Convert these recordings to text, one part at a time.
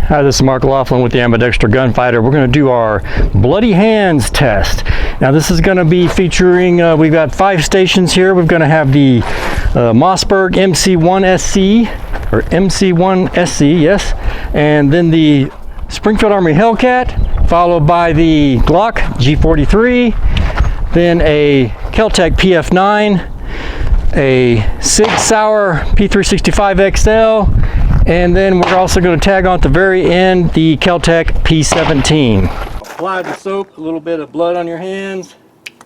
Hi, this is Mark Laughlin with the Ambidextral Gunfighter. We're going to do our Bloody Hands test. Now this is going to be featuring, we've got 5 stations here. We're going to have the Mossberg MC1sc, or MC1sc, yes, and then the Springfield Armory Hellcat, followed by the Glock G43, then a KelTec PF9, a Sig Sauer P365XL, and then we're also going to tag on at the very end the KelTec P17. Apply the soap, a little bit of blood on your hands,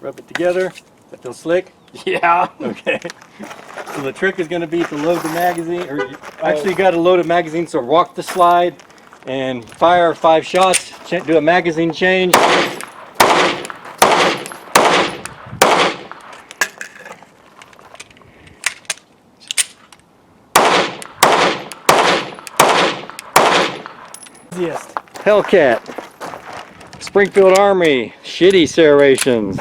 rub it together. That feels slick? Yeah. Okay. So the trick is going to be to load the magazine, or actually you got to load a magazine, so walk the slide and fire 5 shots, do a magazine change. Hellcat, Springfield Armory, shitty serrations.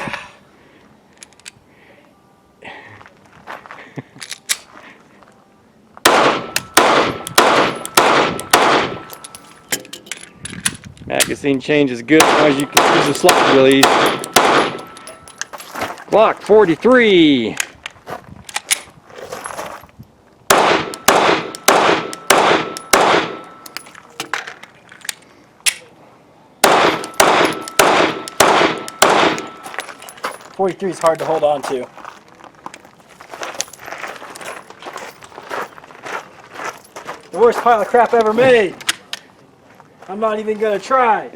Magazine change is good as long as you can use the slot release. Glock 43. .43 is hard to hold on to. The worst pile of crap ever made. I'm not even gonna try.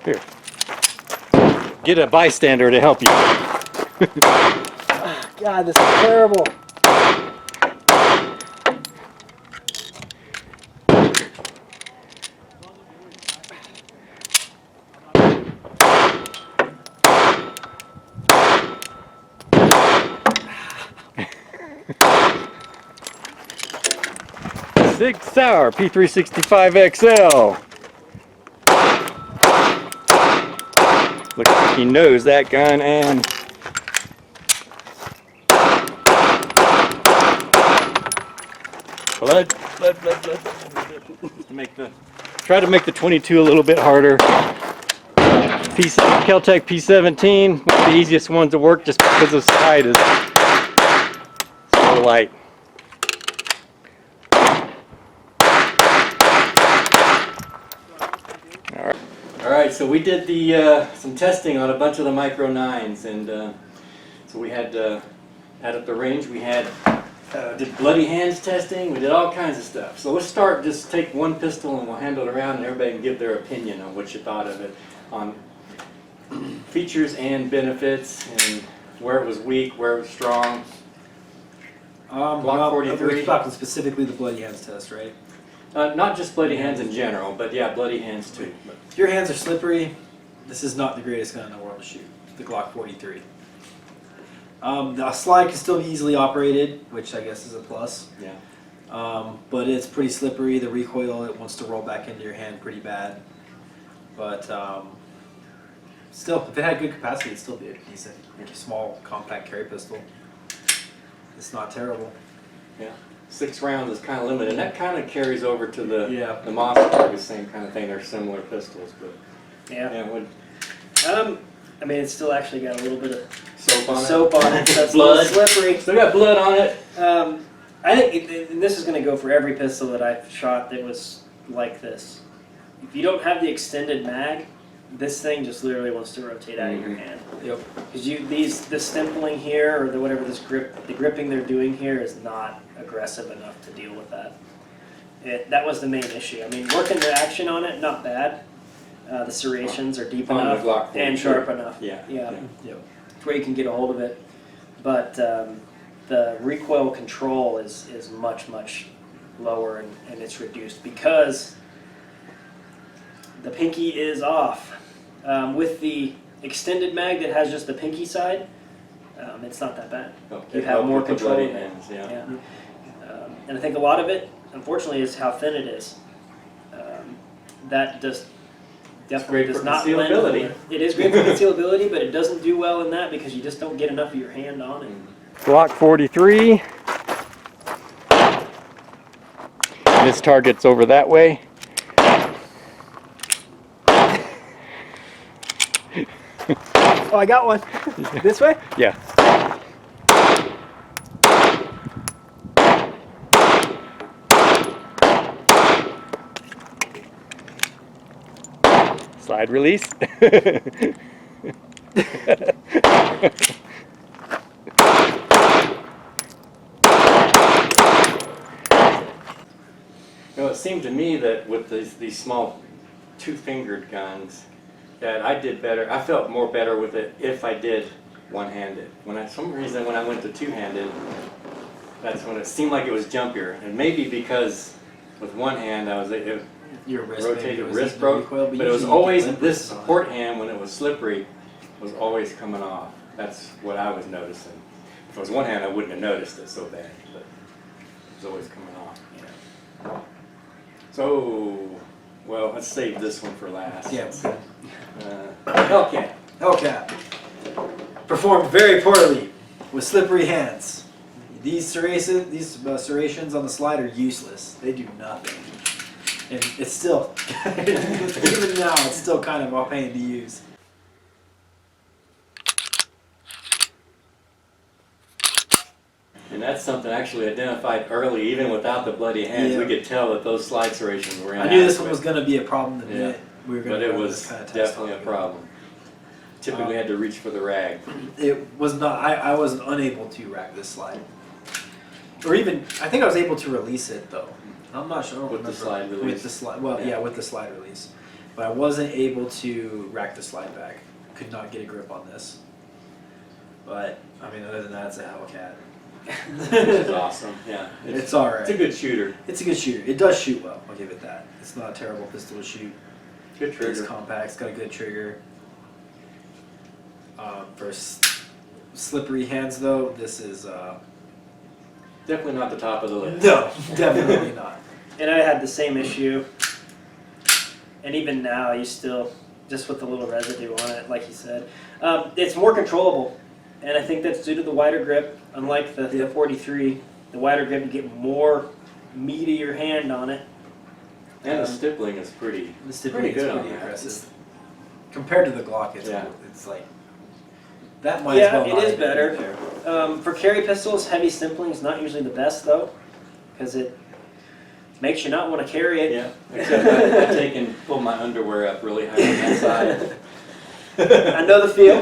Here. Get a bystander to help you. God, this is terrible. Sig Sauer P365XL. Looks like he knows that gun, and blood. Try to make the 22 a little bit harder. KelTec P17, one of the easiest ones to work just because the slide is so light. Alright, so we did the some testing on a bunch of the Micro 9s, and so we had out at the range we had did Bloody Hands testing, we did all kinds of stuff. So let's start, just take one pistol and we'll handle it around and everybody can give their opinion on what you thought of it, on features and benefits, and where it was weak, where it was strong. Glock 43. We're talking specifically the Bloody Hands test, right? Not just Bloody Hands in general, but yeah, Bloody Hands too. If your hands are slippery, this is not the greatest gun in the world to shoot, the Glock 43. The slide can still be easily operated, which I guess is a plus. Yeah. But it's pretty slippery. The recoil, it wants to roll back into your hand pretty bad. But still, if it had good capacity, it'd still be a decent, small, compact carry pistol. It's not terrible. Yeah. 6 rounds is kind of limited, and that kind of carries over to the Mossberg, the same kind of thing. They're similar pistols, but yeah. Would, I mean, it's still actually got a little bit of soap on it. That's blood. A little slippery. Still got blood on it. I think and this is going to go for every pistol that I've shot that was like this. If you don't have the extended mag, this thing just literally wants to rotate out of your hand. Yep. Because the stimpling here, or whatever the gripping they're doing here is not aggressive enough to deal with that. That was the main issue. I mean, working the action on it, not bad. The serrations are deep enough and sharp enough. Yeah. Yep. To where you can get a hold of it. But the recoil control is much, much lower, and it's reduced because the pinky is off. With the extended mag that has just the pinky side, it's not that bad. You have more control. Hands, yeah. And I think a lot of it, unfortunately, is how thin it is. That just definitely does not lend. It is great for concealability, but it doesn't do well in that because you just don't get enough of your hand on it. Glock 43. this target's over that way. Oh, I got one. This way? Yeah. Slide release. You know, it seemed to me that with these small two-fingered guns, that I did better. I felt more better with it if I did one-handed. Some reason when I went to two-handed, that's when it seemed like it was jumpier. And maybe because with one hand I was Your wrist rotated was wrist the broke, recoil, but it was usually you always get this limbers on it. support hand when it was slippery was always coming off. That's what I was noticing. If it was one hand, I wouldn't have noticed it so bad, but it was always coming off. Yeah. So, well, let's save this one for last. Yeah. Hellcat. Hellcat performed very poorly with slippery hands. These serrations on the slide are useless. They do nothing. And it's still, even now, it's still kind of a pain to use. And that's something actually identified early, even without the bloody hands. Yeah. We could tell that those slide serrations were I inadequate. knew this one was going to be a problem the minute we were going But to it run was this kind of test. definitely a problem. Typically had to reach for the rag. It was not, I was unable to rack this slide. Or even, I think I was able to release it though. I'm not sure. I don't With the remember. slide release. With the slide, well, Yeah. yeah, with the slide release. But I wasn't able to rack the slide back. Could not get a grip on this. But, I mean, other than that, it's a Hellcat. Which is awesome, yeah. It's alright. It's a good shooter. It's a good shooter. It does shoot well, I'll give it that. It's not a terrible pistol to shoot. Good It's trigger. compact, it's got a good trigger. For slippery hands though, this is, Definitely not the top of the list. no, definitely not. And I had the same issue. And even now, you still, just with the little residue on it, like you said, it's more controllable. And I think that's due to the wider grip. Unlike the 43, the wider grip, you get more meat of your hand on it. And the stippling is pretty. The stippling is good pretty on that. aggressive. Compared to the Glock, it's, Yeah. it's like, that might as well Yeah, not it is have been better. there. For carry pistols, heavy stippling is not usually the best though, because it makes you not want to carry it. Yeah, except I take and pull my underwear up really high on that side. I know the feel.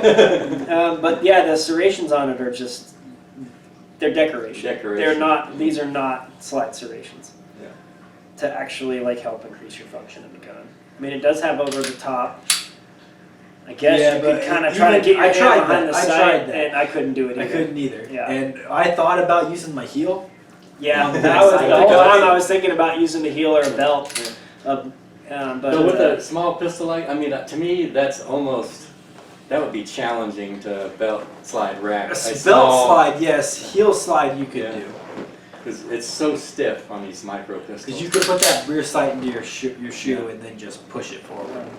But yeah, the serrations on it are just, they're decoration. They're not, these are not slide serrations. Yeah. To actually like help increase your function of the gun. I mean, it does have over the top. I guess Yeah, you but could kind of try to even- get your I hand tried behind that. the I sight, tried that. and I couldn't do it either. I couldn't either. Yeah. And I thought about using my heel. Yeah, On the that was backside. the whole time I was thinking about using the heel or a belt. But So with a small pistol like, I mean, to me, that's almost, that would be challenging to belt slide rack. A belt slide, yes. Heel slide you could Yeah. do. Because it's so stiff on these micro pistols. Because you could put that rear sight into your shoe and then just push it forward. And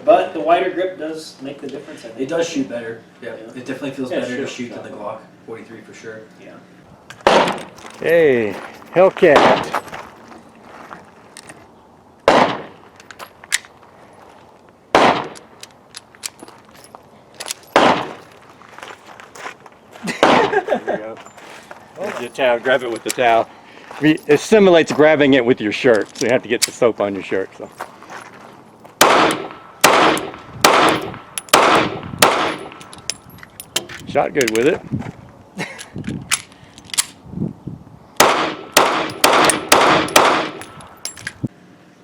But the wider grip does make the difference, I think. it does shoot better. Yeah, Yeah. it definitely feels Yeah, better to sure. shoot than the Glock 43 for sure. Yeah. Hey, Hellcat. There you go. There's your towel. Grab it with the towel. It simulates grabbing it with your shirt, so you have to get the soap on your shirt. So. Shot good with it.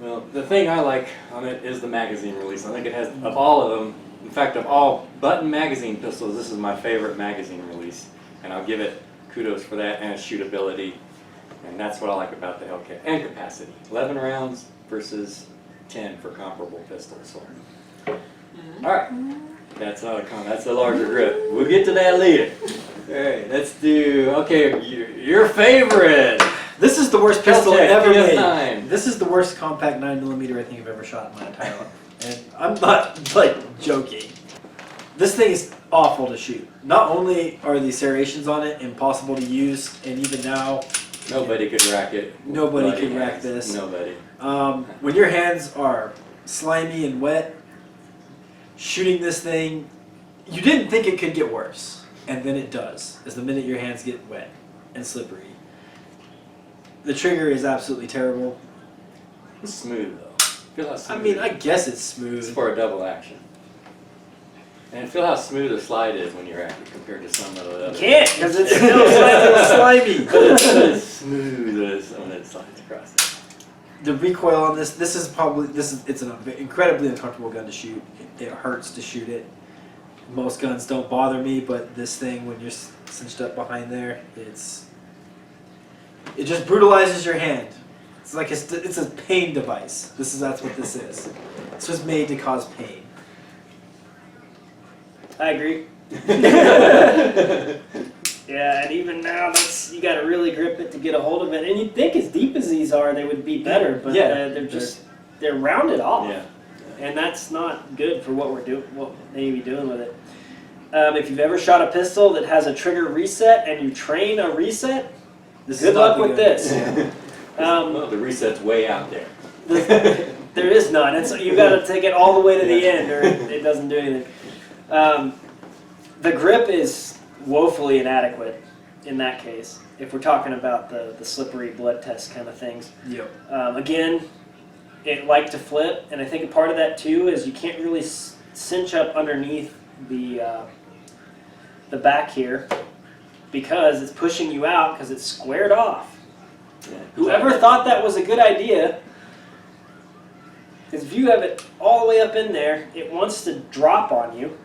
Well, the thing I like on it is the magazine release. I think it has, of all of them, in fact, of all button magazine pistols, this is my favorite magazine release. And I'll give it kudos for that and its shootability. And that's what I like about the Hellcat. And capacity. 11 rounds versus 10 for comparable pistols. So. Alright. That's not a that's a larger grip. We'll get to that later. Alright, let's do, okay, your favorite. This is the worst pistol KelTec ever PF9. made. This is the worst compact 9mm I think I've ever shot in my entire life. And I'm not, like, joking. This thing is awful to shoot. Not only are the serrations on it impossible to use, and even now, Nobody could rack it. Nobody Bloody could rack hands. this. Nobody. When your hands are slimy and wet, shooting this thing, you didn't think it could get worse, and then it does. As the minute your hands get wet and slippery, the trigger is absolutely terrible. It's smooth though. Feel how smooth I mean, it I is. guess it's smooth. It's for a double action. And feel how smooth the slide is when you rack it compared to some of the other. You can't, because it's still slimy. Slimy. It's not as smooth as when it slides across it. The recoil on this it's an incredibly uncomfortable gun to shoot. It hurts to shoot it. Most guns don't bother me, but this thing, when you're cinched up behind there, it just brutalizes your hand. It's like it's a pain device. That's what this is. This was made to cause pain. I agree. Yeah, and even now, you got to really grip it to get a hold of it. And you'd think as deep as these are, they would be better, but Yeah. they're rounded off. Yeah. And that's not good for what they be doing with it. If you've ever shot a pistol that has a trigger reset and you train a reset, good luck with this. Well, the reset's way out there. There is none. You've got to take it all the way to the end, or it doesn't do anything. The grip is woefully inadequate in that case, if we're talking about the slippery blood test kind of things. Yep. Again, it liked to flip, and I think a part of that too is you can't really cinch up underneath the back here because it's pushing you out because it's squared off. Yeah. Whoever thought that was a good idea, because if you have it all the way up in there, it wants to drop on you,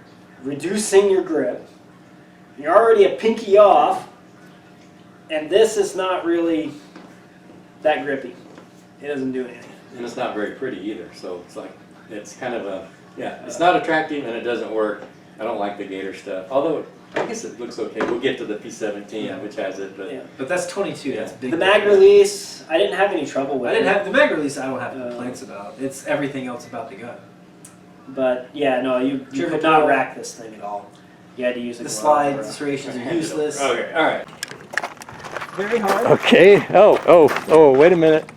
reducing your grip. You're already a pinky off, and this is not really that grippy. It doesn't do anything. And it's not very pretty either, so it's kind of it's not attractive and it doesn't work. I don't like the gator stuff, although I guess it looks okay. We'll get to the P17, which has it, but Yeah. But that's 22. That's big. The mag release, I didn't have any trouble with. I didn't have the mag release. I don't have complaints about. It's everything else about the gun. But yeah, no, you could not rack this thing at all. You had to use a The glove slide or serrations are useless. Okay, all right. very hard. Okay. Oh, wait a minute.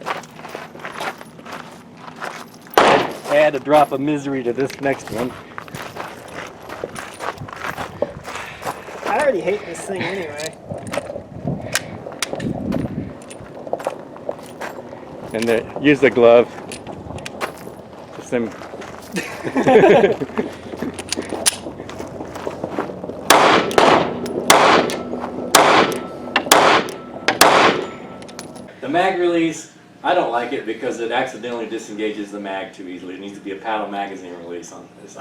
I had to drop a misery to this next one. I already hate this thing anyway. And use the glove. Just them. The mag release, I don't like it because it accidentally disengages the mag too easily. It needs to be a paddle magazine release on this.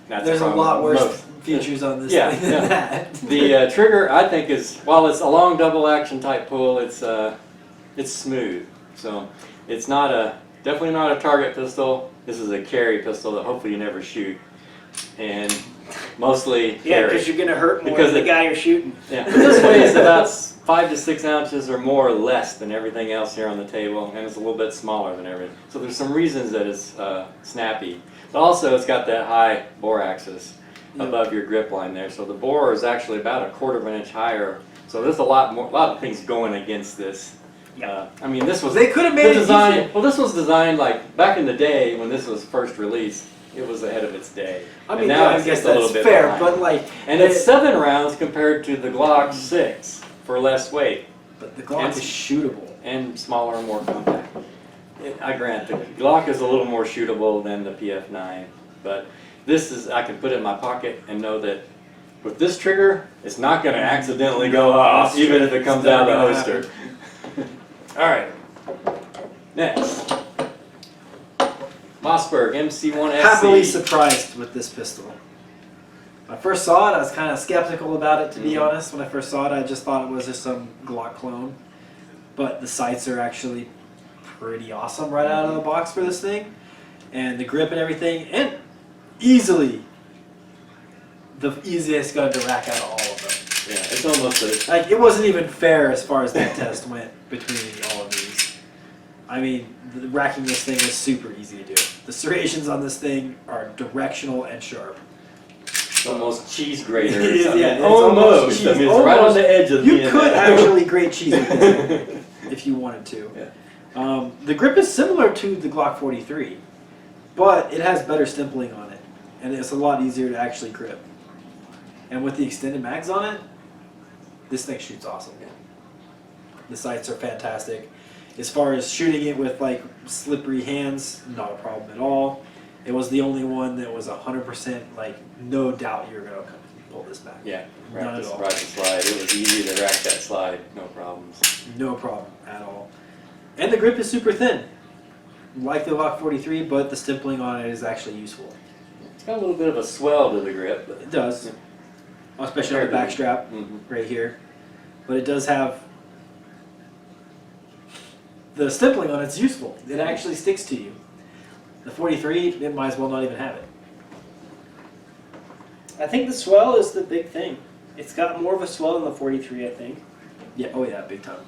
There's a lot worse features on this thing than that. The trigger, I think, while it's a long double action type pull, it's smooth. So it's definitely not a target pistol. This is a carry pistol that hopefully you never shoot, and mostly Yeah, carry. because you're gonna hurt more Because than the guy you're shooting. Yeah, but this weighs about 5 to 6 ounces or more less than everything else here on the table, and it's a little bit smaller than everything. So there's some reasons that it's snappy. But also it's got that high bore axis above your grip line there. So the bore is actually about 1/4 of an inch higher. So there's a lot of things going against this. I mean, this was They could have made it designed. easier. Well, this was designed like back in the day when this was first released. It was ahead of its day. I mean, And now I it's guess just a little that's bit fair, behind. but like, And it's 7 rounds compared to the Glock 6 for less weight but the Glock is shootable. and smaller and more compact. I grant the Glock is a little more shootable than the PF9, but this is, I can put it in my pocket and know that with this trigger, it's not going to accidentally go off, even if it comes out of the holster. All right, next. Mossberg MC1sc. Happily surprised with this pistol. When I first saw it, I was kind of skeptical about it, to be honest. When I first saw it, I just thought it was just some Glock clone. But the sights are actually pretty awesome right out of the box for this thing. And the grip and everything, and easily the easiest gun to rack out of all of them. Yeah, it's almost a... Like, it wasn't even fair as far as that test went between all of these. I mean, racking this thing is super easy to do. The serrations on this thing are directional and sharp. It's almost cheese grater. It is, yeah, it's almost. cheese. I mean, it's right on the edge of You being could that. actually grate cheese with this if you wanted to. Yeah. The grip is similar to the Glock 43, but it has better stimpling on it, and it's a lot easier to actually grip. And with the extended mags on it, this thing shoots awesome. Yeah. The sights are fantastic. As far as shooting it with like slippery hands, not a problem at all. It was the only one that was 100% like no doubt you're gonna pull this back. Yeah, Not at all. rack the slide. It was easy to rack that slide, no problems. No problem at all. And the grip is super thin, like the Glock 43, but the stimpling on it is actually useful. It's got a little bit of a swell to the grip, but It does, Yeah. especially on the back strap right here. But it does have the stimpling on it's useful. It actually sticks to you. The 43, it might as well not even have it. I think the swell is the big thing. It's got more of a swell than the 43, I think. Yeah, oh yeah, big time.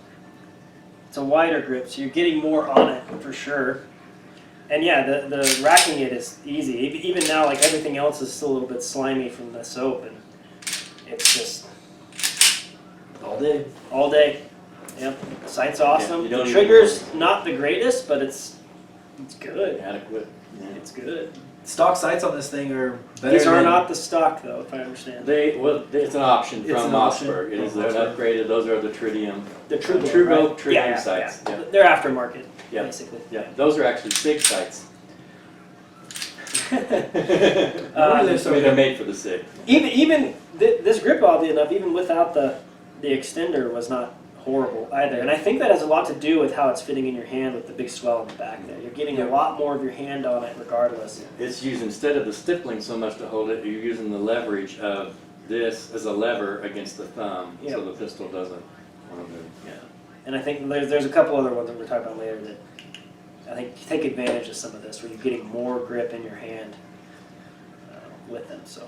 It's a wider grip, so you're getting more on it for sure. And yeah, the racking it is easy. Even now, like everything else is still a little bit slimy from the soap, and it's just All day. all day. Yep, the sight's awesome. you don't The even- trigger's not the greatest, but it's good. adequate. It's good. Stock sights on this thing are better These are than- not the stock though, if I understand. It's an option It's from an option Mossberg. It is from they're Mossberg. upgraded. Those are the Tritium. The True Glow, True right? Tritium sights. Yeah. Yeah. They're aftermarket, Yeah. basically. Yeah, those are actually SIG sights. they're so They're made for the SIG. This grip, oddly enough, even without the extender, was not horrible either. And I think that has a lot to do with how it's fitting in your hand with the big swell in the back there. You're getting a lot more of your hand on it regardless. It's used, instead of the stippling so much to hold it, you're using the leverage of this as a lever against the thumb, so Yep. the pistol doesn't want to move. Yeah. And I think there's a couple other ones that we're talking about later that I think take advantage of some of this, where you're getting more grip in your hand with them. So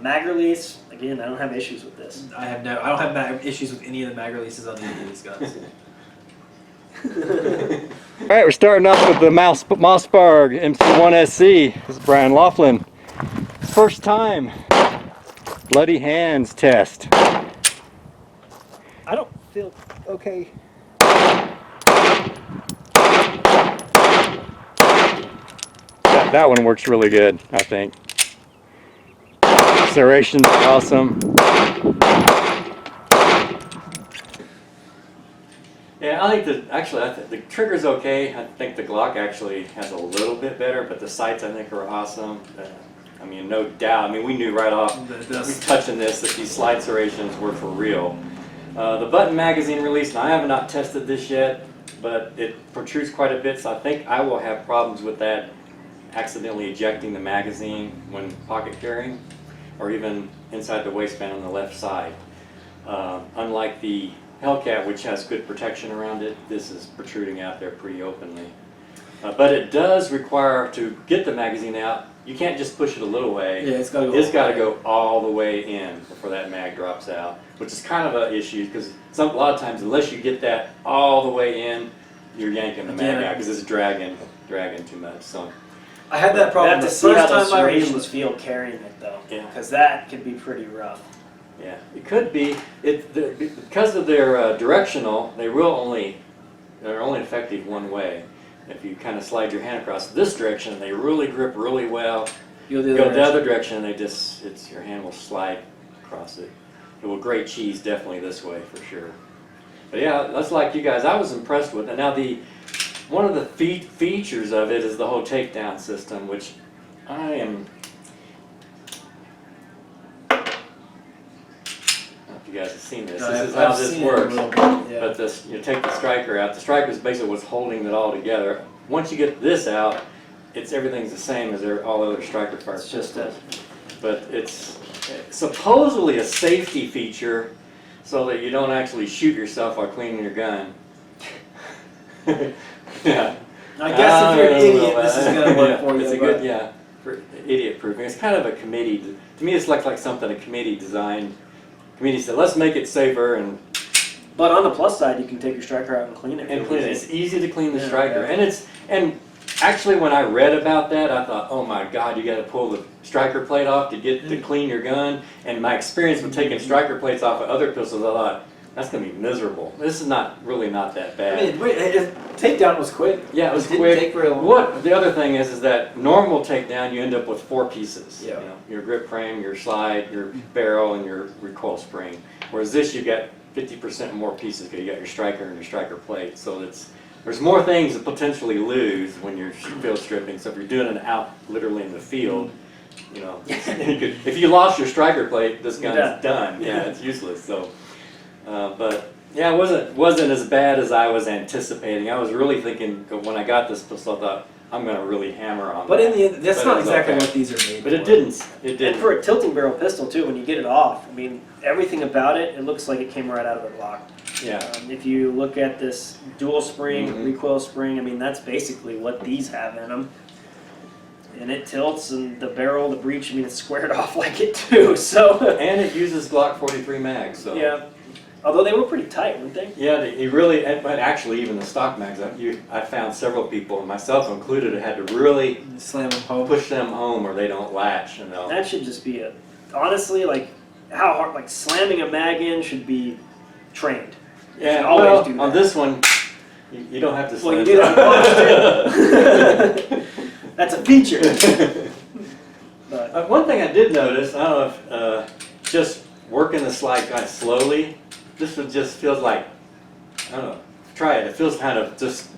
mag release, again, I don't have issues with this. I don't have issues with any of the mag releases on any of these guns. All right, we're starting off with the Mossberg MC1sc. This is Brian Laughlin. First time Bloody Hands test. I don't feel okay. That one works really good, I think. Serration's awesome. Yeah, I think the trigger's okay. I think the Glock actually has a little bit better, but the sights I think are awesome. I mean, no doubt. I mean, we knew right off touching this that these slide serrations were for real. The button magazine release, and I have not tested this yet, but it protrudes quite a bit, so I think I will have problems with that accidentally ejecting the magazine when pocket carrying, or even inside the waistband on the left side. Unlike the Hellcat, which has good protection around it, this is protruding out there pretty openly. But it does require, to get the magazine out, you can't just push it a little way. Yeah, it's got to go. It's got to go all the way in before that mag drops out, which is kind of an issue because a lot of times, unless you get that all the way in, you're yanking the mag out because it's dragging too much. So I had that We problem have the to see how first those time I serrations was. feel carrying it though, Yeah. because that could be pretty rough. yeah, it could be because of their directional. They're only effective one way. If you kind of slide your hand across this direction, they really grip really well. Go Go the other direction, and your hand will slide across it. It will grate cheese definitely this way for sure. But yeah, that's like you guys. I was impressed with it. Now one of the features of it is the whole takedown system, which I am. I don't know if you guys have seen this. This is how this works. But this, you take the striker out. The striker is basically what's holding it all together. Once you get this out, everything's the same as all other striker parts. It's just a But it's supposedly a safety feature, so that you don't actually shoot yourself while cleaning your gun. Yeah. I guess if you're an idiot, this is gonna work for you. It's a but- good, for idiot proofing. It's kind of a committee. To me, it's like something a committee designed. Committee said, let's make it safer and But on the plus side, you can take your striker out and clean it. clean it. It's easy to clean the Yeah, striker, yeah. and Actually, when I read about that, I thought, oh my God, you got to pull the striker plate off to get to clean your gun. And my experience with taking striker plates off of other pistols, I thought, that's going to be miserable. This is really not that bad. I mean, takedown was quick. Yeah, it was didn't quick. take very long. What the other thing is that normal takedown, you end up with 4 pieces. Yeah. You know, your grip frame, your slide, your barrel, and your recoil spring. Whereas this, you got 50% more pieces because you got your striker and your striker plate. So there's more things to potentially lose when you're field stripping. So if you're doing it out literally in the field, you know, if you lost your striker plate, this gun's done. Yeah, it's useless. So, but yeah, it wasn't as bad as I was anticipating. I was really thinking when I got this pistol, I thought I'm going to really hammer on. But that. in the end, that's But not it was exactly okay. what these are made But for. it didn't. It didn't. And for a tilting barrel pistol too, when you get it off, I mean, everything about it, it looks like it came right out of a Glock. Yeah. If you look at this dual spring, Mhm. recoil spring, I mean, that's basically what these have in them. And it tilts, and the barrel, the breech, I mean, it's squared off like it too, so. And it uses Glock 43 mags. So. Yeah. Although they were pretty tight, weren't they? Yeah, he really, but actually even the stock mags, I found several people, and myself included, had to really Slam them home. push them home or they don't latch. And they'll, That should just be honestly, like, how hard, like, slamming a mag in should be trained. yeah, should always well, do on that. this one, you don't have to slam. Well, you do that on Glock, too. That's a feature. But One thing I did notice, I don't know if just working the slide kind of slowly, this one just feels like, I don't know, try it. It feels kind of just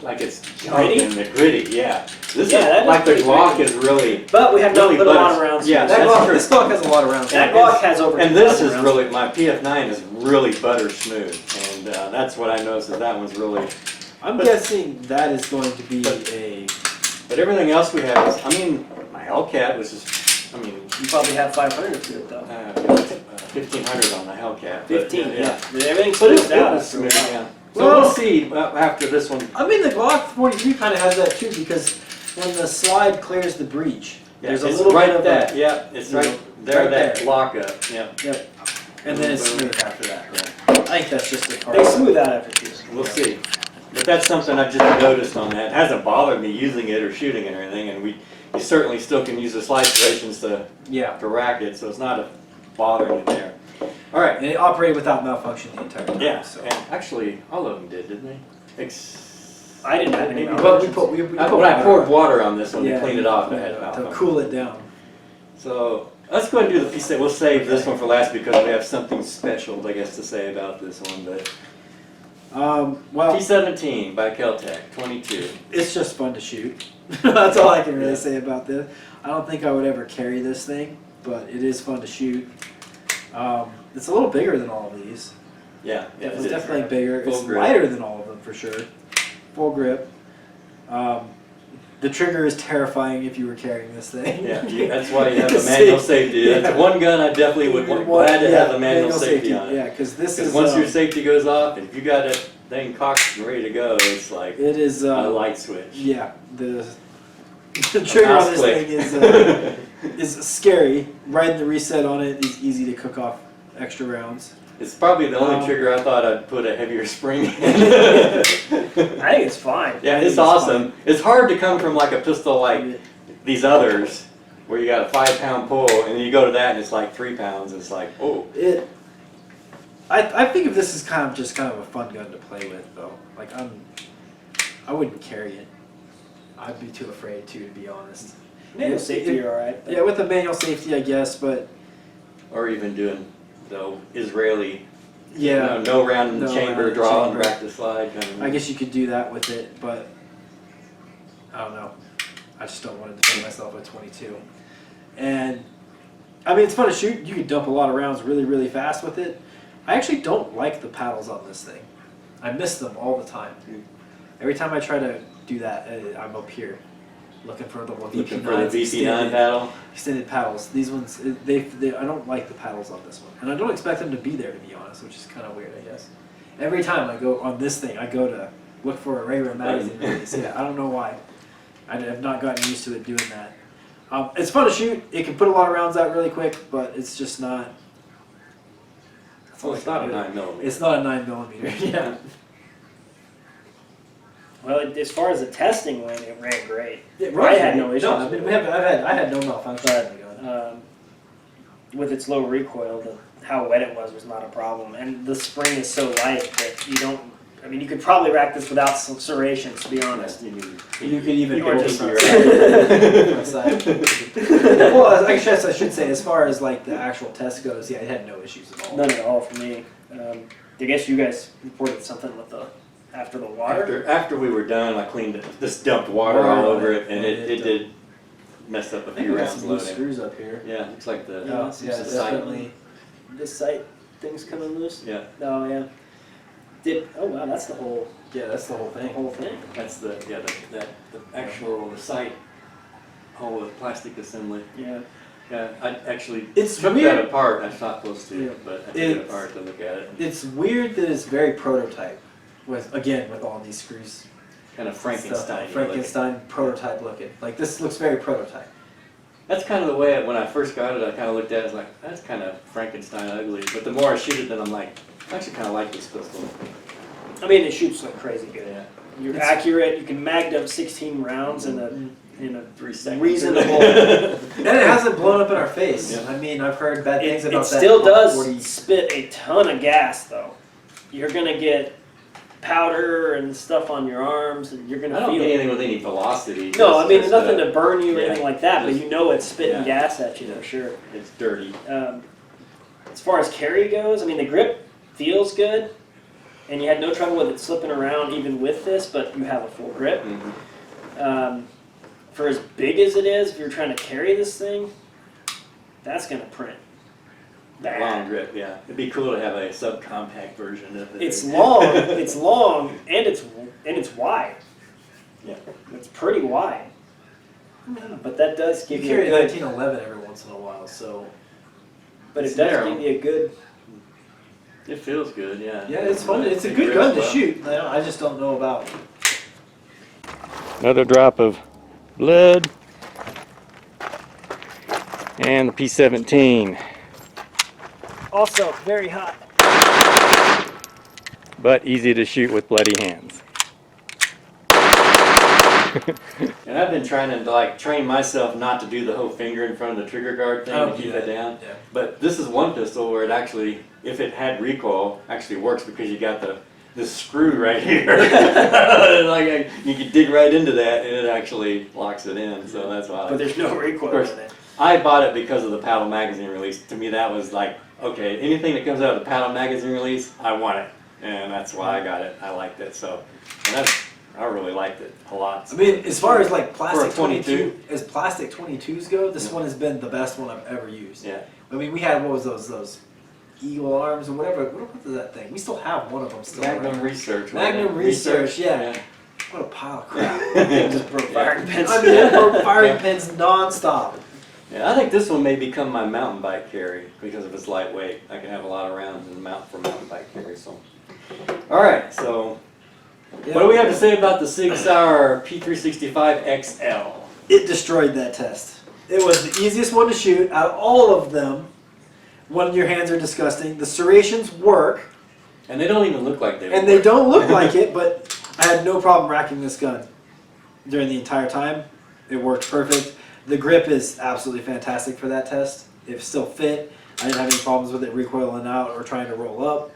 like it's Gritty? in the gritty, yeah. This Yeah, that is is like the pretty Glock gritty. is really, But we have not Really, put a but lot of it's- rounds. yeah, through that's it. true. This Glock has a lot of rounds. That Yeah, Glock has over and this 2,000 is rounds. really, my PF9 is really butter smooth, and that's what I noticed, that one's really, I'm But- guessing that is going to be But- a. but everything else we have is, I mean, my Hellcat was just, I mean, You probably have 500 to it though. 1,500 on the Hellcat. but, 15, yeah. Everything's But smoothed it out was after a smooth, while. yeah. So Well- we'll see after this one. I mean, the Glock 43 kind of has that too because when the slide clears the breech, there's a it's little right bit of that, a, yeah, it's you know, right there, right that there. lockup, yeah. Yep. And then it's Boom. smooth after that. Yeah. I think that's just a part. They smooth out after 2. We'll see. But that's something I've just noticed on that. It hasn't bothered me using it or shooting it or anything, and you certainly still can use the slide serrations to Yeah. rack it, so it's not a bothering me there. All right. And it operated without malfunction the entire time. Yeah, So. and actually, all of them did, didn't they? I didn't have any Maybe- But we malfunctions. put When I poured water on this one Yeah, to clean it off, it yeah, had to malfunction. cool it down. So let's go ahead and do the piece that we'll save this one for last because we have something special, I guess, to say about this one. But Well, P17 by KelTec 22. it's just fun to shoot. That's all I can really say about this. I don't think I would ever carry this thing, but it is fun to shoot. It's a little bigger than all of these. Yeah, yeah, It's it is. definitely bigger. Full It's grip. lighter than all of them for sure. Full grip. The trigger is terrifying if you were carrying this thing. Yeah, that's why you have a manual safety. That's one gun I definitely would want glad to have a manual safety on it. Yeah, because this Because is once your safety goes off, and if you got that thing cocked and ready to go, it's like it is a light switch. yeah, the trigger on this click. thing is scary. Riding the reset on it is easy to cook off extra rounds. It's probably the only trigger I thought I'd put a heavier spring in. I think it's fine. Yeah, think it's it's awesome. It's hard to come from like a pistol like these others, where you got a 5-pound pull, and then you go to that and it's like 3 pounds. It's like, oh. I think of this as kind of a fun gun to play with though. Like I wouldn't carry it. I'd be too afraid to be honest. Manual safety, you're alright. Yeah, with the manual safety, I guess, but Or even doing the Israeli, yeah, no round in the No chamber, round in the draw and chamber. back the slide. Kind of. I guess you could do that with it, but I don't know. I just don't want to defend myself at 22. And I mean, it's fun to shoot. You can dump a lot of rounds really, really fast with it. I actually don't like the paddles on this thing. I miss them all the time. Every time I try to do that, I'm up here looking for the Looking VP9s, for the VP9 paddle. extended paddles. These ones, they I don't like the paddles on this one, and I don't expect them to be there, to be honest, which is kind of weird, I guess. Every time I go on this thing, I go to look for a regular magazine release. Yeah, I don't know why. I have not gotten used to it doing that. It's fun to shoot. It can put a lot of rounds out really quick, but it's just not. Well, it's not a 9mm. It's not a 9mm. Yeah. Well, as far as the testing went, it ran great. It I had no issues. No, I mean, I had no malfunctions in the gun. With its low recoil, how wet it was not a problem. And the spring is so light that you don't, I mean, you could probably rack this without some serrations, to be honest. You could even You are go just front side. Well, I guess I should say, as far as like the actual test goes, yeah, it had no issues at all. None at all for me. I guess you guys reported something with after the water. After we were done, I cleaned it, just dumped water all over it, and it did mess up a I think few we got rounds some loose loading. screws up here. Yeah, looks like the Yeah, the yeah, sight. definitely. This sight thing's coming loose. Yeah, Oh yeah. Oh wow, that's the whole Yeah, that's the whole thing. thing. that's the the actual sight, whole plastic assembly. Yeah. Yeah, I actually It's took weird. that apart. I'm not supposed to, Yeah. but I took it It's- apart to look at it. It's weird that it's very prototype. With all these screws. Kind of Frankenstein. Stuff. Frankenstein prototype looking. Like this looks very prototype. That's kind of the way when I first got it, I kind of looked at it as like, that's kind of Frankenstein ugly. But the more I shoot it, then I'm like, I actually kind of like this pistol. I mean, it shoots like crazy good. Yeah. You're It's- accurate. You can mag up 16 rounds in a 3 seconds. reasonable. And it hasn't blown up in our face. Yeah. I mean, I've heard bad things It about that. still does 40. spit a ton of gas, though. You're gonna get powder and stuff on your arms, and you're I gonna don't feel get it. anything with any velocity. No, I mean Just, nothing to burn you or yeah. anything like that, but Just- you know it's spitting yeah. gas at you Yeah. for sure. It's dirty. As far as carry goes, I mean the grip feels good, and you had no trouble with it slipping around even with this, but you have a full grip. Mhm. For as big as it is, if you're trying to carry this thing, that's gonna print. That long grip, yeah. It'd be cool to have a subcompact version of it. It's long, and it's wide. Yeah. It's pretty wide. But that does You give you a carry a good. 1911 every once in a while, so But It's it does narrow. give you a good. It feels good, yeah. yeah, it's fun. It's a It good grips gun to well. shoot. I just don't know about. Another drop of blood. And the P17. Also very hot. But easy to shoot with bloody hands. And I've been trying to like train myself not to do the whole finger in front of the trigger guard thing to keep it down. Yeah. But this is one pistol where it actually, if it had recoil, actually works because you got this screw right here. Like you can dig right into that and it actually locks it in. So that's why. But there's no recoil Of course. in it. I bought it because of the paddle magazine release. To me, that was like, okay, anything that comes out of the paddle magazine release, I want it, and that's why I got it. I liked it, so and I really liked it a lot. I mean, as far as like plastic For a 22? 22, as plastic 22s go, this one has been the best one I've ever used. Yeah. I mean, we had what was those Eagle arms or whatever. What was that thing? We still have one of them still. Magnum right? Research. Magnum Research, yeah. What a pile of crap. Just broke firing pins. I mean, it broke firing pins nonstop. Yeah, I think this one may become my mountain bike carry because of its lightweight. I can have a lot of rounds in the mount for mountain bike carry. So, all right. So, Yeah. what do we have to say about the Sig Sauer P365XL? It destroyed that test. It was the easiest one to shoot out of all of them. When your hands are disgusting, the serrations work, And they don't even look like they. and they don't look like it. But I had no problem racking this gun during the entire time. It worked perfect. The grip is absolutely fantastic for that test. It still fit. I didn't have any problems with it recoiling out or trying to roll up.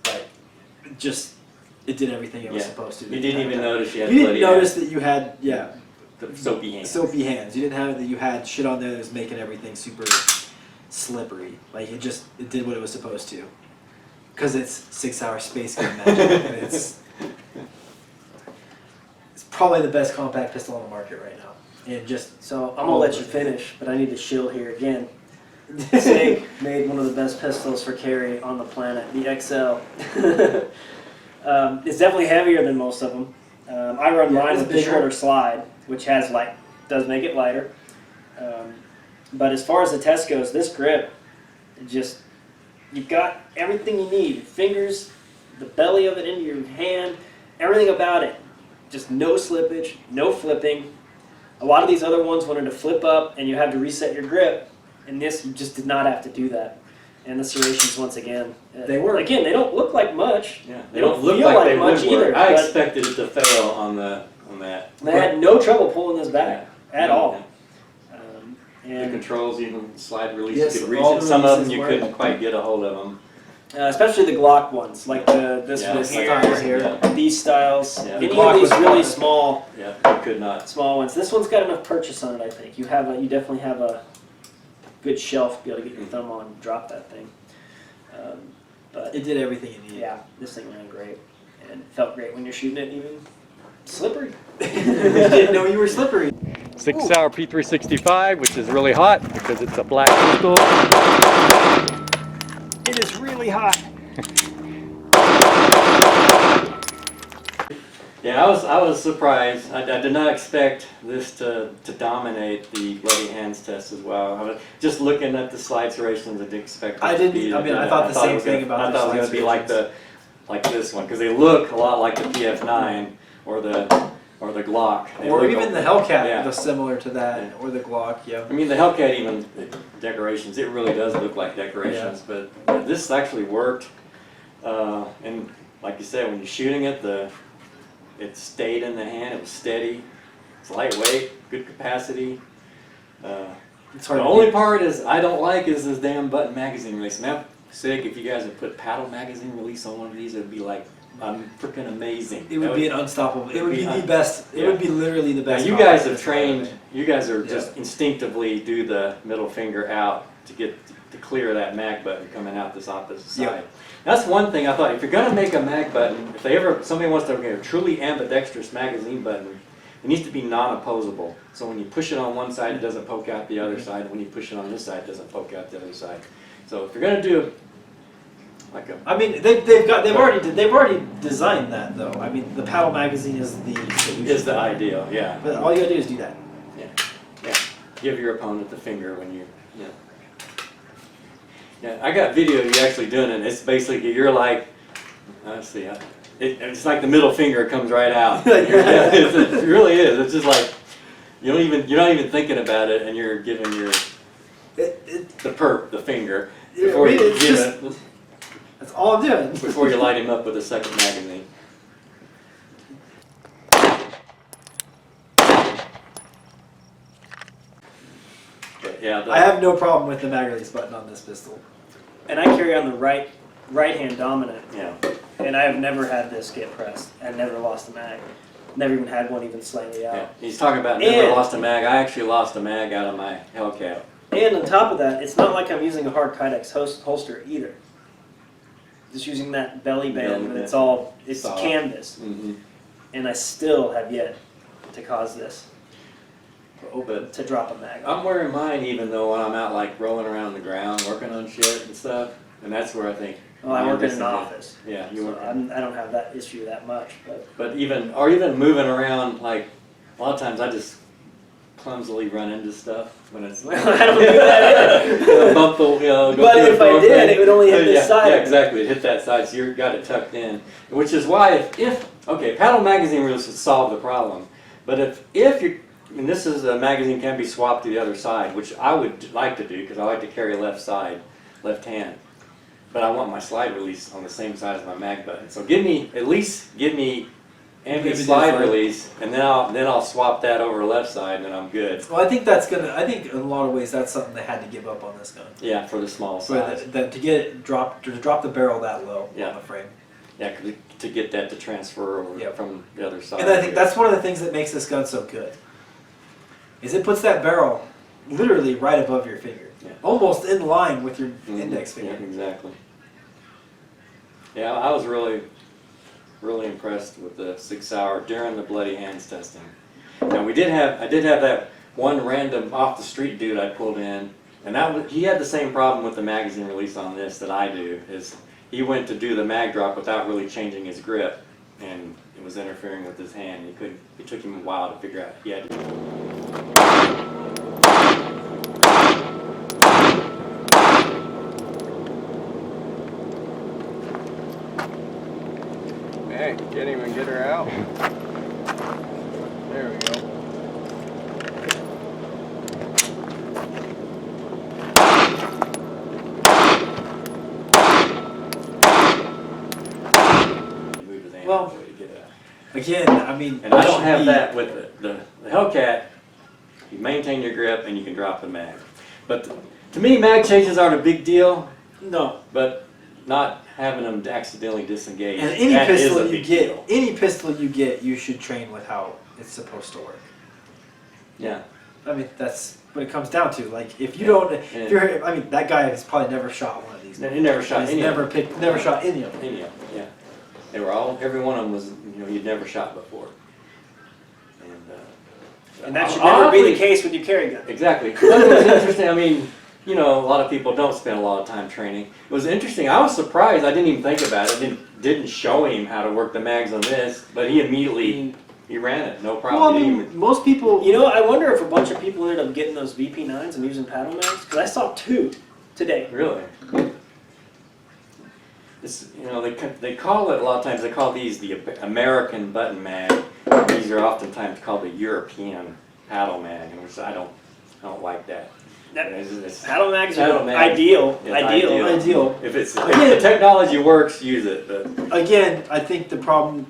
But it did everything it was supposed to. You didn't even notice you had. You didn't bloody notice that you had, the soapy hands. soapy hands. You didn't have it that you had shit on there that was making everything super slippery. Like it did what it was supposed to. Because it's 6 hour space gun magic. And it's probably the best compact pistol on the market right now. And just So I'm gonna let you finish, but I need to shill here again. Sig made one of the best pistols for carry on the planet, the XL. It's definitely heavier than most of them. I run Yeah, mine it's with the bigger. shorter slide, which does make it lighter. But as far as the test goes, this grip, you've got everything you need. Your fingers, the belly of it into your hand, everything about it. Just no slippage, no flipping. A lot of these other ones wanted to flip up and you had to reset your grip, and this you just did not have to do that. And the serrations, once again, They work. Again, they don't look like much. Yeah, They don't look feel like like they much would work. either, I but- expected it to fail on that. They had no trouble pulling this back at all. The And controls, even slide release, Yes, you could reach all it. the Some of them releases you work. couldn't quite get a hold of them. especially the Glock ones, like this Yeah, one it's like here, styles here. Yeah, these styles, Yeah. any Glock of these was really fun. small yeah, you could not. ones. This one's got enough purchase on it, I think. You definitely have a good shelf to be able to get your thumb on and drop that thing. But It did everything you needed. yeah, this thing ran great and felt great when you're shooting it, even slippery. You didn't know you were slippery. Sig Sauer P365, which is really hot because it's a black pistol. It is really hot. Yeah, I was surprised. I did not expect this to dominate the Bloody Hands test as well. I was just looking at the slide serrations. I didn't expect. I didn't. I mean, I thought the same thing about. I thought it was going to be like this one because they look a lot like the PF9 or the Glock. They Or look even the Hellcat, Yeah. was similar to that, Yeah. or the Glock. Yeah. I mean, the Hellcat even decorations. It really does look like decorations, but this actually worked. And like you said, when you're shooting it, it stayed in the hand. It was steady. It's lightweight, good capacity. It's The hard. only part I don't like is this damn button magazine release. Now, Sig, if you guys would put paddle magazine release on one of these, it would be like freaking amazing. It would be an unstoppable. It would be the un- best. It yeah. would be literally the Now, best. you combat guys have pistol trained. ever. You guys are just instinctively do the middle finger out to get to clear that mag button coming out this opposite side. Yep. That's one thing I thought. If you're gonna make a mag button, if somebody wants to make a truly ambidextrous magazine button, it needs to be non-opposable. So when you push it on one side, it doesn't poke out the other side. When you push it on this side, it doesn't poke out the other side. So if you're gonna do like a I mean, they've already designed that though. I mean, the paddle magazine is the solution. is the ideal, yeah. But all you gotta do is do that. Yeah, give your opponent the finger when you, Yeah, I got video of you actually doing it. It's basically, you're like, let's see, it's like the middle finger comes right out. Yeah, it really is. It's just like, you're not even thinking about it and you're giving the finger before you it's give just- it, That's all I'm doing. before you light him up with a second magazine. But yeah, I have no problem with the mag release button on this pistol. And I carry on the right hand dominant, yeah. and I have never had this get pressed. I've never lost a mag. Never even had one even slightly out. Yeah, he's talking about never And- lost a mag. I actually lost a mag out of my Hellcat. And on top of that, it's not like I'm using a hard Kydex holster either. Just using that belly band, Belly and band. it's Soft. canvas, Mm-hmm. and I still have yet to cause this But to drop a mag. I'm wearing mine even though when I'm out like rolling around the ground working on shit and stuff, and that's where I think. Well, I work in an Yeah. office, Yeah, you so work. I don't have that issue that much, but But even moving around, like a lot of times I just clumsily run into stuff when it's. I don't do that either. Bump the, go But through if the I door did, frame. it would only hit this Yeah, side. Yeah, exactly. It hit that side, so you've got it tucked in. Which is why okay, paddle magazine release would solve the problem. But if you, and this is a magazine can be swapped to the other side, which I would like to do because I like to carry left hand. But I want my slide release on the same side as my mag button. So give me Maybe do slide slide. release, and then I'll swap that over left side, and I'm good. Well, I think I think in a lot of ways that's something they had to give up on this gun. Yeah, for the small For size. to get it to drop the barrel that low Yeah. on the frame. Yeah, to get that to transfer over Yep. from the other side. And I think that's one of the things that makes this gun so good. Is it puts that barrel literally right above your finger. Yeah. Almost in line with your Mhm. index finger. Yeah, exactly. Yeah, I was really impressed with the Sig Sauer during the Bloody Hands testing. Now I did have that one random off the street dude I pulled in, and he had the same problem with the magazine release on this that I do. Is he went to do the mag drop without really changing his grip, and it was interfering with his hand. It took him a while to figure out he had to. Hey, get him and get her out. There we go. again, I mean, And I it don't should have be- that with it. The Hellcat, you maintain your grip and you can drop the mag. But to me, mag changes aren't a big deal, No. but not having them accidentally disengage, And any that is pistol a you big get, deal. any pistol you get, you should train with how it's supposed to work. Yeah. I mean, that's what it comes down to. Like, if you don't, if you're, I mean, that guy has probably never shot one of these. He never shot He's any never of them. never shot any of them. Any of them, yeah. They were all, every one of them was, you know, he'd never shot before. And that should never be the case with your carry gun. Exactly. But it was interesting. I mean, you know, a lot of people don't spend a lot of time training. It was interesting. I was surprised. I didn't even think about it. I didn't show him how to work the mags on this, but he immediately he ran it. No problem. Well, I He didn't mean, most people, You know, I wonder if a bunch of people ended up getting those VP9s and using paddle mags, because I saw 2 today. Really? It's, you know, they call it, a lot of times they call these the American button mag. These are oftentimes called the European paddle mag, and which I don't like that. It's Paddle mags Paddle are mag. ideal. It's ideal. If the technology works, use it. But Again, I think the problem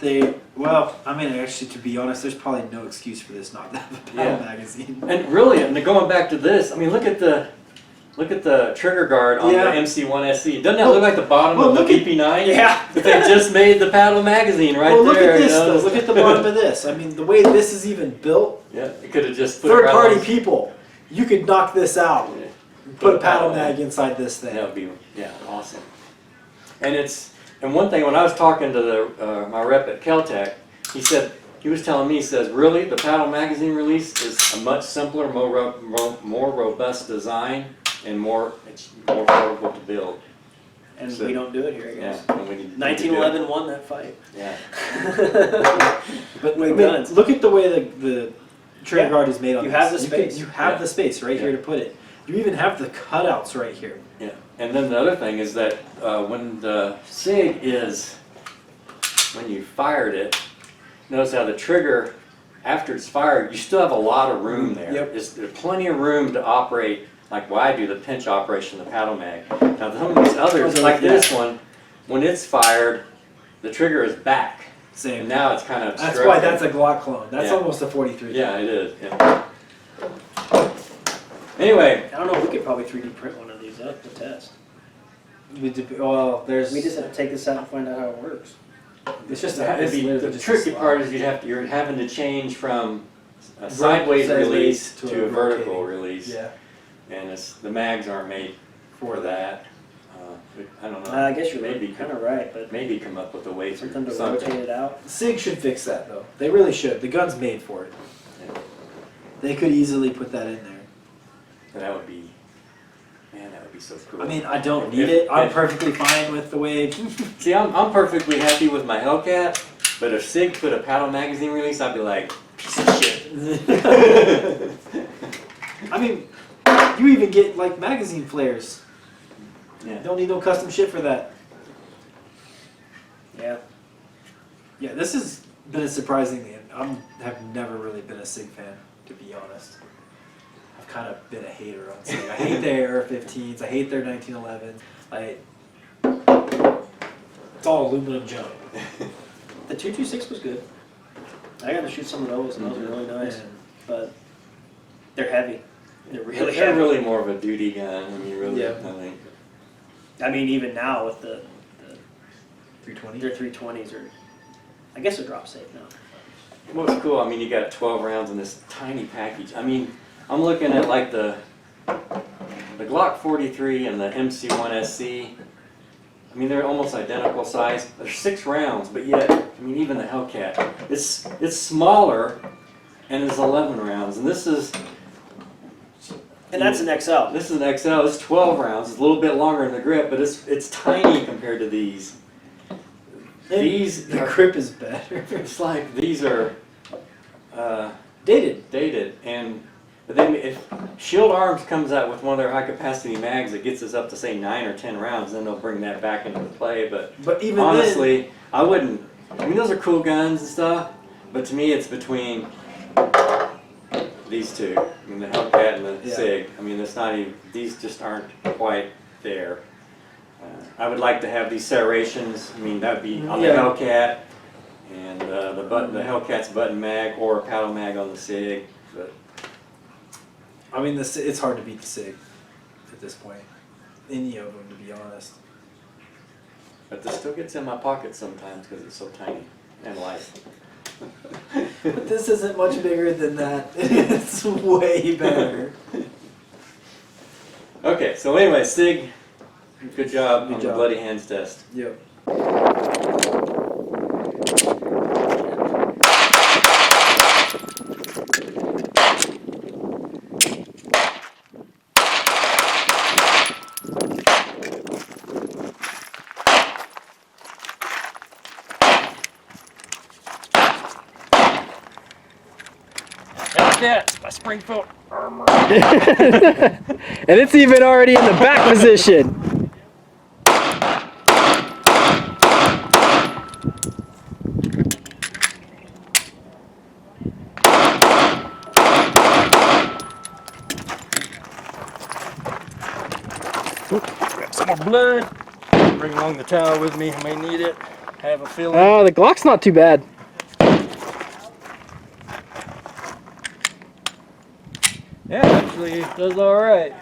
well, I mean, actually, to be honest, there's probably no excuse for this not to have a paddle Yeah. magazine. and really, and going back to this, I mean, look at the trigger guard on Yeah. the MC1sc. Doesn't that look like the bottom well, of the look at- VP9? Yeah. But they just made the paddle magazine right Well, look there. at this, you know? though. Look at the bottom of this. I mean, the way this is even built, Yeah, it could have just put third-party paddles- people, you could knock this out, Yeah. put a paddle mag inside this thing. That would be, yeah, awesome. And one thing, when I was talking to my rep at KelTec, he was telling me, he says, really, the paddle magazine release is a much simpler, more robust design, and it's more affordable to build. And So- we don't do it here, I Yeah, guess. and we need to do it. 1911 won that fight. Yeah, But I With mean, guns. look at the way the trigger Yeah. guard is made on You this. have the can- space. You have Yeah. the space right here Yeah. to put it. You even have the cutouts right here. yeah. And then the other thing is that when the Sig when you fired it, notice how the trigger, after it's fired, you still have a lot of room there. Yep. There's plenty of room to operate, like what I do, the pinch operation, the paddle mag. Now some of these others, Okay, like yeah. this one, when it's fired, the trigger is back. And Same. now it's kind of That's why that's a Glock clone. That's Yeah. almost a 43. Yeah, it is. Yeah. Anyway, I don't know, we could probably 3D print one of these up to test. Well, there's. We just have to take this out and find out how it works. It's just it'd be- literally the just a tricky slide. part is you're having to change from a sideways release to a vertical rotating. release. Yeah. And the mags aren't made for that. I don't know. I guess you're maybe kind of right, but maybe come up with a way something to something. rotate it out. Sig should fix that though. They really should. The gun's made for it. Yeah. They could easily put that in there. And that would be, man, that would be so cool. I mean, I don't need If- it. I'm if- perfectly fine with the way. See, I'm perfectly happy with my Hellcat, but if Sig put a paddle magazine release, I'd be like, piece of shit. I mean, you even get like magazine flares. Yeah. Don't need no custom shit for that. Yeah. Yeah, this has been a surprising thing. Have never really been a Sig fan, to be honest. I've kind of been a hater on Sig. I hate their AR-15s. I hate their 1911s. It's all aluminum junk. The 226 was good. I got to shoot some of those, and those are really nice. And But they're heavy. They're really They're heavy. really more of a duty gun. I mean, really. Yeah. I mean, I mean, even now with the 320. their 320s are, I guess they're drop safe now. what's cool, I mean, you got 12 rounds in this tiny package. I mean, I'm looking at like the Glock 43 and the MC1sc. I mean, they're almost identical size. They're 6 rounds, but yet, I mean, even the Hellcat, it's smaller and it's 11 rounds. And this is And that's an XL. This is an XL. It's 12 rounds. It's a little bit longer in the grip, but it's tiny compared to these. These The are, grip is better. it's like these are Dated. dated, but then if Shield Arms comes out with one of their high capacity mags that gets us up to say 9 or 10 rounds, then they'll bring that back into play. But But even honestly, I wouldn't. I mean, those are cool guns and stuff, but to me, it's between these two. I mean, the Hellcat and the Yeah. Sig. I mean, it's not even. These just aren't quite there. I would like to have these serrations. I mean, that would be on the Yeah. Hellcat, and the Hellcat's button mag or paddle mag on the Sig. But I mean, it's hard to beat the Sig at this point. Any of them, to be honest. this still gets in my pocket sometimes because it's so tiny and light. But this isn't much bigger than that. It's way better. Okay, so anyway, Sig, good job Good on job. the Bloody Hands test. Yep. Hellcat by Springfield Armory. And it's even already in the back position. Grab some more blood. Bring along the towel with me. I may need it. I have a feeling. The Glock's not too bad. Yeah, actually, it does all right.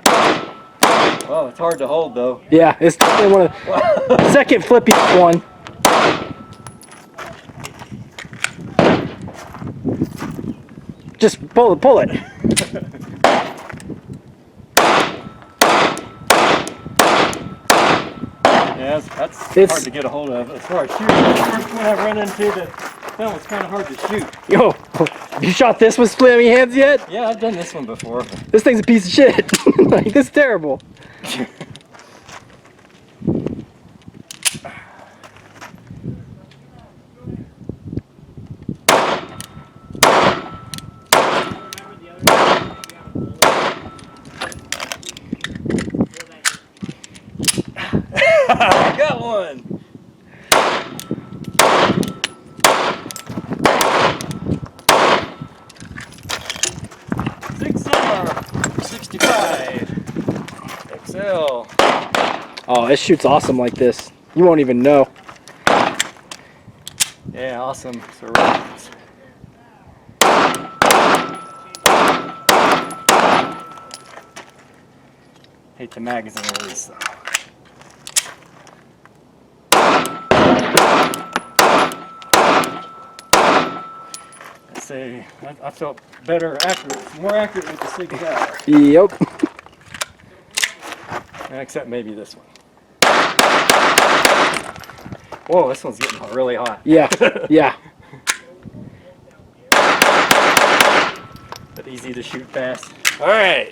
Oh, it's hard to hold though. Yeah, it's definitely one of the second flippiest one. Just pull it. Yeah, that's It's- hard to get a hold of. As far as shooting, the first one I run into that fell was kind of hard to shoot. Yo, you shot this with splammy hands yet? Yeah, I've done this one before. This thing's a piece of shit. Like, this is terrible. I got one. Sig P365XL. Oh, it shoots awesome like this. You won't even know. Yeah, awesome. So right. Hate the magazine release though. I'd say I felt better, more accurate with the Sig Sauer. Yep. Except maybe this one. Whoa, this one's getting really hot. Yeah, yeah. But easy to shoot fast. All right.